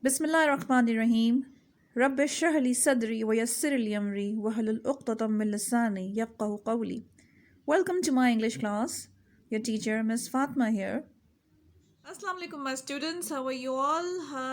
बिस्मिल्लाहिर्रहमानिर्रहीम रब्बि इश्रह ली सदरी व यस्सिर ली अमरी वहलुल उक़्दतम मिन लिसानी यफ़क़हू क़ौली. Welcome to my English class. Your teacher Miss Fatma here. Assalamu alaikum my students. How are you all?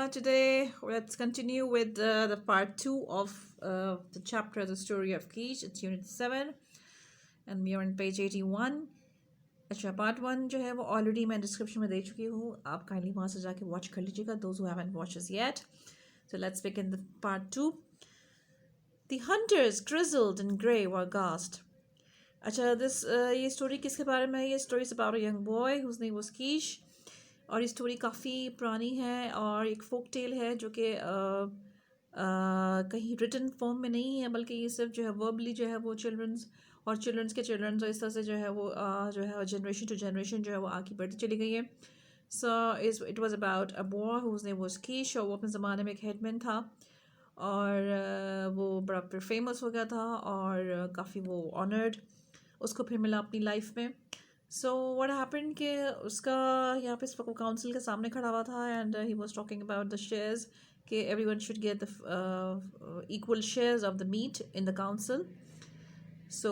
Today let's continue with the part 2 of the chapter The Story of Kish. It's unit 7 and we are on page 81. अच्छा part 1 जो है वो already मैं description में दे चुकी हूँ. आप kindly वहाँ से जाके वॉच कर लीजिएगा. Those who haven't watched this yet. So let's begin the part 2. The hunters, grizzled and grey, were aghast. अच्छा ये स्टोरी किसके बारे में है? ये story is about a young boy whose name was कीश. और ये स्टोरी काफ़ी पुरानी है और एक फोक टेल है जो कि कहीं रिटन फॉर्म में नहीं है, बल्कि ये सिर्फ जो है वर्बली जो है वो चिल्ड्रंस और चिल्ड्रंस के चिल्ड्रंस और इस तरह से जो है वो जो है जनरेशन टू जनरेशन जो है वो आगे बढ़ती चली गई है. So it was about a boy whose name was Keesh. और वो अपने ज़माने में एक हेडमैन था और वो बड़ा फिर फेमस हो गया था और काफ़ी वो ऑनर्ड उसको फिर मिला अपनी लाइफ में. सो व्हाट हैपेंड कि उसका यहाँ पे इस वक्त काउंसिल के सामने खड़ा हुआ था and he was talking about the shares कि everyone should get the equal shares of the meat in the council. So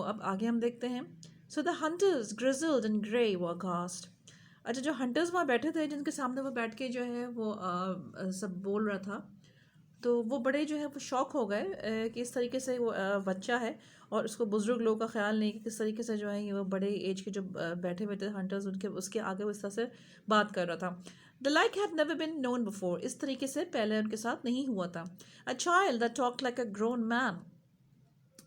अब आगे हम देखते हैं. So the hunters grizzled and grey were aghast. अच्छा जो हंटर्स वहाँ बैठे थे जिनके सामने वो बैठ के जो है वो सब बोल रहा था, तो वो बड़े जो है वो शौक हो गए कि इस तरीके से वो बच्चा है और उसको बुज़ुर्ग लोगों का ख्याल नहीं कि किस तरीके से जो है ये वो बड़े एज के जो बैठे हुए थे हंटर्स उनके उसके आगे वो इस तरह से बात कर रहा था. The like have never been known before. इस तरीके से पहले उनके साथ नहीं हुआ था. A child that talked like a grown man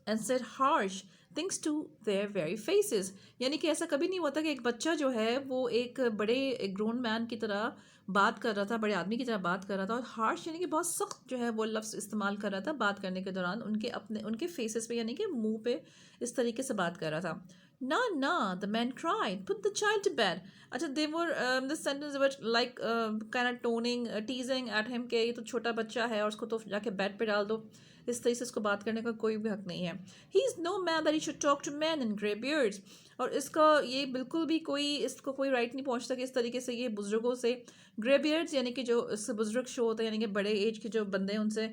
and said harsh things to their very faces. यानी कि ऐसा कभी नहीं हुआ था कि एक बच्चा जो है वो एक बड़े ग्रोन मैन की तरह बात कर रहा था, बड़े आदमी की तरह बात कर रहा था. और हार्श यानी कि बहुत सख्त जो है वो लफ्ज़ इस्तेमाल कर रहा था बात करने के दौरान उनके फेसेस पे यानी कि मुंह पे इस तरीके से बात कर रहा था. ना ना the man cried put the child to bed. अच्छा they were this sentence were like kind of taunting teasing at him कि ये तो छोटा बच्चा है और उसको तो जाके बेड पे डाल दो. इस तरह से इसको बात करने का कोई भी हक नहीं है. He is no man that he should talk to man in grey beards. और इसका ये बिल्कुल भी इसको कोई राइट नहीं पहुंचता कि इस तरीके से ये बुज़ुर्गों से ग्रे बियर्ड्स यानी कि जो इससे बुज़ुर्ग शो होते हैं यानी कि बड़े एज के जो बंदे हैं उनसे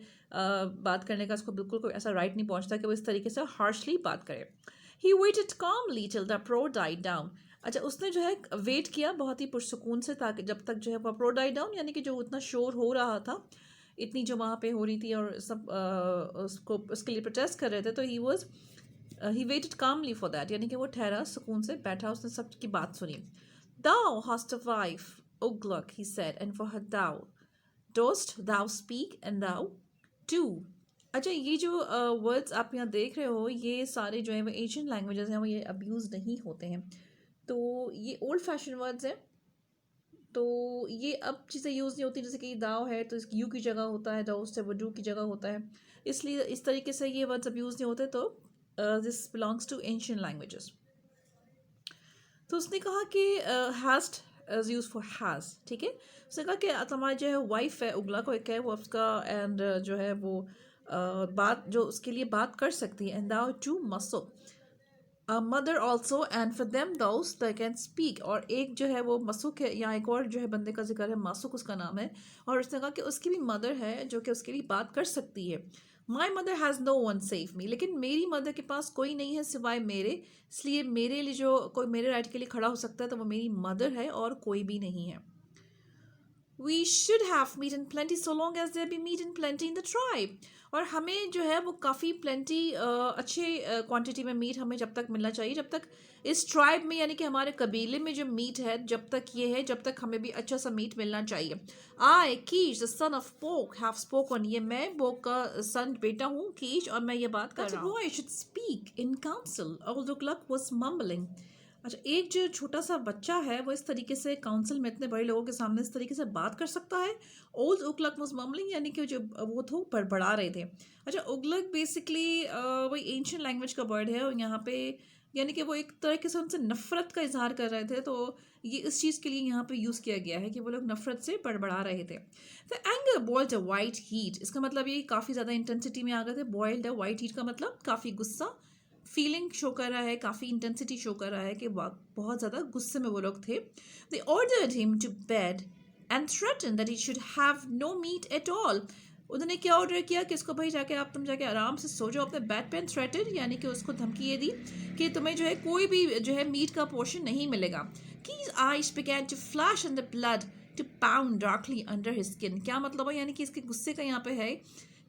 बात करने का इसको बिल्कुल कोई ऐसा राइट नहीं पहुंचता कि वो इस तरीके से हार्शली बात करे. He waited calmly till the uproar died down. अच्छा उसने जो है वेट किया बहुत ही पुरसुकून से ताकि जब तक जो है वो uproar died down यानी कि जो उतना शोर हो रहा था इतनी जो वहाँ पे हो रही थी और सब उसको उसके लिए प्रोटेस्ट कर रहे थे, तो he waited calmly for that यानी कि वो ठहरा सुकून से बैठा उसने सबकी बात सुनी. Thou hast a wife, O Gluck, he said, and for her dost thou speak and thou too. अच्छा ये जो वर्ड्स आप यहाँ देख रहे हो ये सारे जो है वो एशियन लैंग्वेजेस हैं वो ये अब्यूज़ नहीं होते हैं, तो ये ओल्ड फैशन वर्ड्स हैं. तो ये अब चीज़ें यूज़ नहीं होती, जैसे कि दाव है तो यू की जगह होता है, दोस्त है वो डू की जगह होता है, इसलिए इस तरीके से ये वर्ड्स अब यूज़ नहीं होते. तो this belongs to ancient languages. तो उसने कहा कि hast is use for has. ठीक है, उसने कहा कि तुम्हारी जो है वाइफ है उगला को एक है वो उसका एंड जो है वो बात जो उसके लिए बात कर सकती है. And thou too Maso mother also and for them those the can speak. और एक जो है वो मसुक है, या एक और जो है बंदे का जिक्र है मासुक उसका नाम है, और उसने कहा कि उसकी भी मदर है जो कि उसके लिए बात कर सकती है. My mother has no one save me. लेकिन मेरी मदर के पास कोई नहीं है सिवाय मेरे, इसलिए मेरे लिए जो कोई मेरे राइट के लिए खड़ा हो सकता है तो वो मेरी मदर है और कोई भी नहीं है. We should have meat in plenty so long as there be meat in plenty in the tribe. और हमें जो है वो काफ़ी प्लेंटी अच्छे क्वांटिटी में मीट हमें जब तक मिलना चाहिए जब तक इस ट्राइब में यानी कि हमारे कबीले में जो मीट है जब तक ये है जब तक हमें भी अच्छा सा मीट मिलना चाहिए. आई कीश द सन ऑफ पोक हैव स्पोकन. ये मैं बोक का सन बेटा हूँ कीश और मैं ये बात कर रहा हूँ. Boy should speak in council although clock was mumbling. अच्छा एक जो छोटा सा बच्चा है वो इस तरीके से काउंसिल में इतने बड़े लोगों के सामने इस तरीके से बात कर सकता है. ओल्ड उगलक वाज मम्बलिंग यानी कि जो वो थे बड़बड़ा रहे थे. अच्छा उगलक बेसिकली वही एंशियन लैंग्वेज का वर्ड है और यहाँ पे यानी कि वो एक तरीके से उनसे नफरत का इजहार कर रहे थे, तो ये इस चीज़ के लिए यहाँ पे यूज़ किया गया है कि वो लोग नफरत से बड़बड़ा रहे थे. तो एंगर बॉइल्ड अ वाइट हीट. इसका मतलब ये काफ़ी ज़्यादा इंटेंसिटी में आ गए थे. बॉइल्ड अ वाइट हीट का मतलब काफ़ी गुस्सा फीलिंग शो कर रहा है, काफ़ी इंटेंसिटी शो कर रहा है कि बहुत ज़्यादा गुस्से में वो लोग थे. They ordered him to bed and threatened that he should have no meat at all. उन्होंने क्या ऑर्डर किया कि इसको भाई जाके तुम जाके आराम से सो जाओ अपने बेड पे, थ्रेटेड यानी कि उसको धमकी ये दी कि तुम्हें जो है कोई भी जो है मीट का पोर्शन नहीं मिलेगा. His eyes began to flash and the blood to pound darkly under his skin. क्या मतलब है, यानी कि इसके गुस्से का यहाँ पे है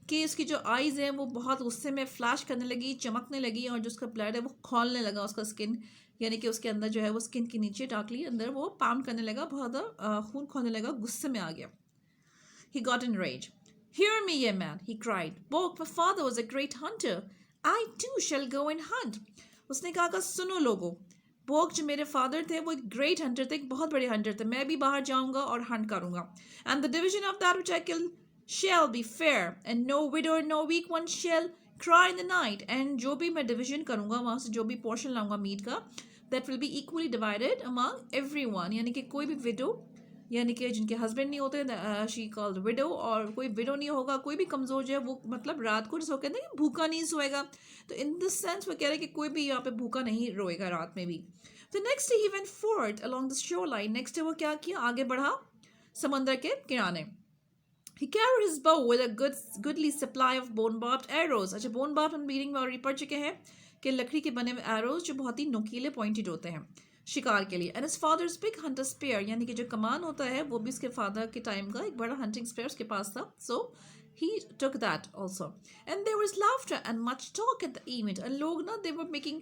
कि इसकी जो आईज है वो बहुत गुस्से में फ्लैश करने लगी, चमकने लगी, और जो उसका ब्लड है वो खोलने लगा उसका स्किन, यानी कि उसके अंदर जो है वो स्किन के नीचे डार्कली अंदर वो पाउंड करने लगा, बहुत खून खोलने लगा, गुस्से में आ गया. He got enraged. Hear me, ye man, he cried. Bog, my father was a great hunter. I too shall go and hunt. उसने कहा सुनो लोगो, बोग जो मेरे फादर थे वो एक ग्रेट हंटर थे, एक बहुत बड़े हंटर थे, मैं भी बाहर जाऊंगा और हंट करूंगा. And the division of that which I kill shall be fair, and no widow or no weak one shall cry in the night. And जो भी मैं डिवीजन करूंगा वहां से जो भी पोर्शन लाऊंगा मीट का, that will be equally divided among everyone. यानी कि कोई भी विडो, यानी कि जिनके हस्बैंड नहीं होते, शी कॉल्ड विडो, और कोई विडो नहीं होगा, कोई भी कमज़ोर जो है वो मतलब रात को जिसको कहते हैं भूखा नहीं सोएगा, तो इन दिस सेंस वो कह रहे हैं कि कोई भी यहाँ पे भूखा नहीं रोएगा रात में भी. तो next day he went forward along the shore line. Next day वो क्या किया, आगे बढ़ा समंदर के किनारे. He carried his bow with a goodly supply of bone-barbed arrows. अच्छा, bone-barbed हम रीडिंग में ऑलरेडी पढ़ चुके हैं कि लकड़ी के बने हुए एरोज जो बहुत ही नुकीले पॉइंटेड होते हैं शिकार के लिए. And his father's big hunter spear, यानी कि जो कमान होता है वो भी उसके फादर के टाइम का एक बड़ा हंटिंग स्पेयर उसके पास था. So he took that also. And there was laughter and much talk at the event. And लोग ना they were making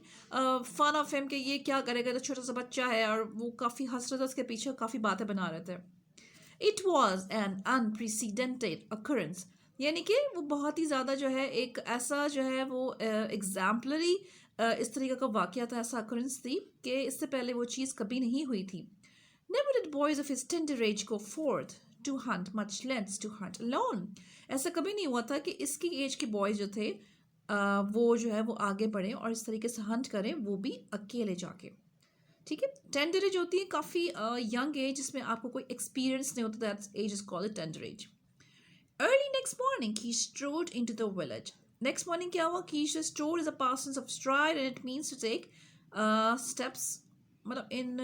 fun of him कि ये क्या करेगा, तो छोटा सा बच्चा है, और वो काफ़ी हंस रहे थे उसके पीछे, काफ़ी बातें बना रहे थे. It was an unprecedented occurrence. यानी कि वो बहुत ही ज़्यादा जो है एक ऐसा जो है वो एग्जाम्पलरी इस तरीके का वाक़या था, ऐसा occurrence थी कि इससे पहले वो चीज़ कभी नहीं हुई थी. Never did boys of his tender age go forth to hunt, much less to hunt alone. ऐसा कभी नहीं हुआ था कि इसकी एज के बॉयज जो थे वो जो है वो आगे बढ़े और इस तरीके से हंट करें, वो भी अकेले जाके. ठीक है, टेंडर एज होती है काफ़ी यंग एज जिसमें आपको कोई एक्सपीरियंस नहीं होता, that age is called tender age. Early next morning he strode into the village. Next morning क्या हुआ कि strode is a past of stride and it means to take steps, मतलब इन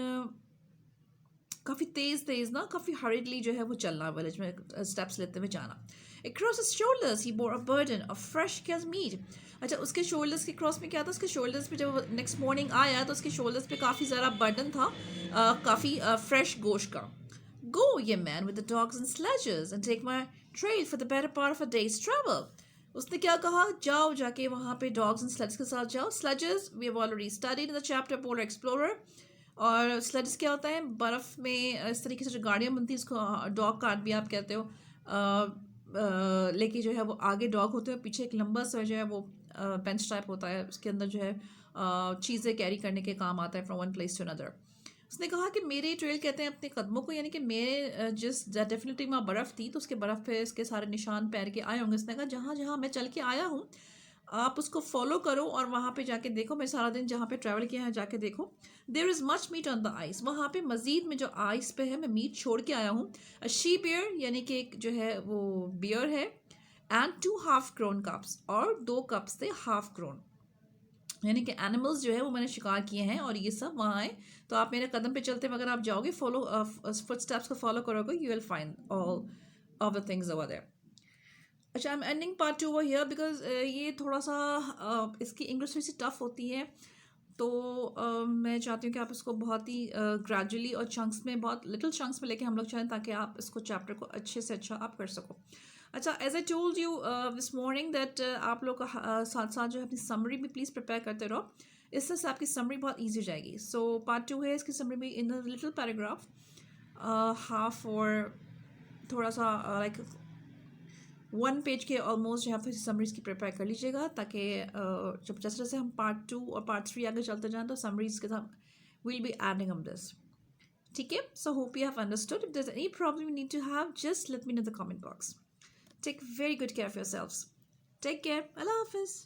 काफ़ी तेज़ ना, काफ़ी हरिडली जो है वो चलना, विलेज में स्टेप्स लेते हुए जाना. Across his shoulders he bore a burden of fresh killed meat. अच्छा, उसके शोल्डर्स के क्रॉस में क्या था, उसके शोल्डर्स पे जब नेक्स्ट मॉर्निंग आया तो उसके शोल्डर्स पे काफ़ी ज़्यादा बर्डन था, काफ़ी फ्रेश गोश्त का. Go, ye man with the dogs and sledges, and take my trail for the better part of a day's travel. उसने क्या कहा, जाओ जाके वहाँ पे डॉग्स एंड स्लेड्स के साथ जाओ. Sledges we have already studied in the chapter polar explorer. और स्लेड्स क्या होता है, बर्फ़ में इस तरीके से जो गाड़ियाँ बनती हैं इसको डॉग कार्ट भी आप कहते हो, लेके जो है वो आगे डॉग होते हैं, पीछे एक लंबा सा जो है वो बेंच टाइप होता है, उसके अंदर जो है चीज़ें कैरी करने के काम आता है from one place to another. उसने कहा कि मेरे ट्रेल कहते हैं अपने कदमों को, यानी कि मेरे जिस डेफिनेटली वहाँ बर्फ़ थी तो उसके बर्फ़ पे इसके सारे निशान पैर के आए होंगे. उसने कहा जहाँ जहाँ मैं चल के आया हूँ आप उसको फॉलो करो और वहाँ पे जाके देखो, मैं सारा दिन जहाँ पे ट्रैवल किया है जाके देखो. There is much meat on the ice. वहाँ पे मज़ीद में जो आइस पे है मैं मीट छोड़ के आया हूँ. अ शी बियर, यानी कि एक जो है वो बियर है, एंड 2 हाफ ग्रोन कप्स, और 2 कप्स थे हाफ ग्रोन, यानी कि एनिमल्स जो है वो मैंने शिकार किए हैं और ये सब वहाँ आए. तो आप मेरे कदम पे चलते अगर आप जाओगे, फॉलो फुट स्टेप्स को फॉलो करोगे, you will find all of the things over there. अच्छा, I am ending part 2 over here because ये थोड़ा सा इसकी इंग्लिश थोड़ी सी टफ होती है, तो मैं चाहती हूँ कि आप इसको बहुत ही ग्रेजुअली और चंक्स में, बहुत लिटिल चंक्स में लेके हम लोग चाहें, ताकि आप इसको चैप्टर को अच्छे से अच्छा आप कर सको. अच्छा, as I told you this morning that आप लोग साथ साथ जो है अपनी समरी भी प्लीज़ प्रिपेयर करते रहो, इससे से आपकी समरी बहुत ईजी हो जाएगी. सो पार्ट 2 है, इसकी समरी भी इन लिटिल पैराग्राफ हाफ और थोड़ा सा लाइक 1 पेज के ऑलमोस्ट यहाँ पे समरीज की प्रिपेयर कर लीजिएगा, ताकि जब जैसे जैसे हम पार्ट 2 और पार्ट 3 आगे चलते जाएँ तो समरीज के साथ will be adding on this. ठीक है, so hope you have understood. If there is any problem you need to have, just let me know in the comment box. Take very good care of yourselves. Take care. अल्लाह हाफिज़.